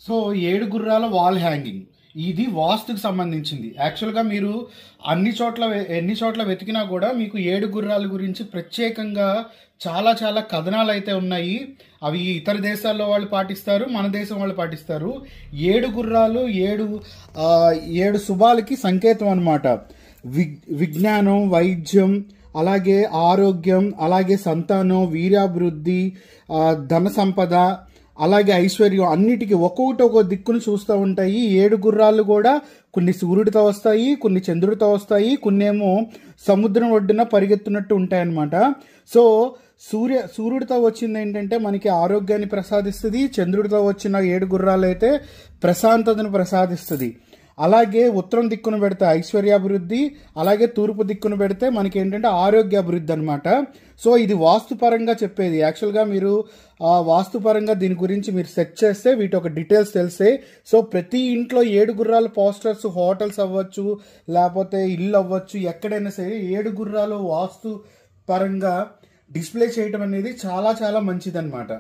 So 7 గుర్రాల wall hanging ఇది వాస్తుకు సంబంధించింది. యాక్చువల్గా మీరు ఎన్ని చోట్ల వెతికినా కూడా మీకు 7 గుర్రాల గురించి ప్రత్యేకంగా చాలా చాలా కథనాలు అయితే ఉన్నాయి. అవి ఇతర దేశాల్లో వాళ్ళు పాటిస్తారు, మన దేశం వాళ్ళు పాటిస్తారు. 7 గుర్రాలు 7 శుభాలకి సంకేతం అనమాట. విజ్ఞానం, వైద్యం, అలాగే ఆరోగ్యం, అలాగే సంతానం, వీర్యాభివృద్ధి, ధన సంపద, అలాగే ఐశ్వర్యం, అన్నిటికీ ఒక్కొక్క దిక్కును చూస్తూ ఉంటాయి. 7 గుర్రాలు కూడా కొన్ని సూర్యుడితో వస్తాయి, కొన్ని చంద్రుడితో వస్తాయి, కొన్ని ఏమో సముద్రం ఒడ్డున పరిగెత్తున్నట్టు ఉంటాయి అన్నమాట. సో సూర్యుడితో వచ్చింది ఏంటంటే మనకి ఆరోగ్యాన్ని ప్రసాదిస్తుంది. చంద్రుడితో వచ్చిన 7 గుర్రాలు అయితే ప్రశాంతతను ప్రసాదిస్తుంది. అలాగే ఉత్తరం దిక్కును పెడితే ఐశ్వర్యాభివృద్ధి, అలాగే తూర్పు దిక్కును పెడితే మనకి ఏంటంటే ఆరోగ్యాభివృద్ధి అనమాట. సో ఇది వాస్తుపరంగా చెప్పేది. యాక్చువల్గా మీరు వాస్తుపరంగా దీని గురించి మీరు సెర్చ్ చేస్తే వీటి ఒక డీటెయిల్స్ తెలిసాయి. సో ప్రతి ఇంట్లో 7 గుర్రాల పోస్టర్స్, హోటల్స్ అవ్వచ్చు, లేకపోతే ఇల్లు అవ్వచ్చు, ఎక్కడైనా సరే 7 గుర్రాలు వాస్తు పరంగా డిస్ప్లే చేయటం అనేది చాలా చాలా మంచిదన్నమాట.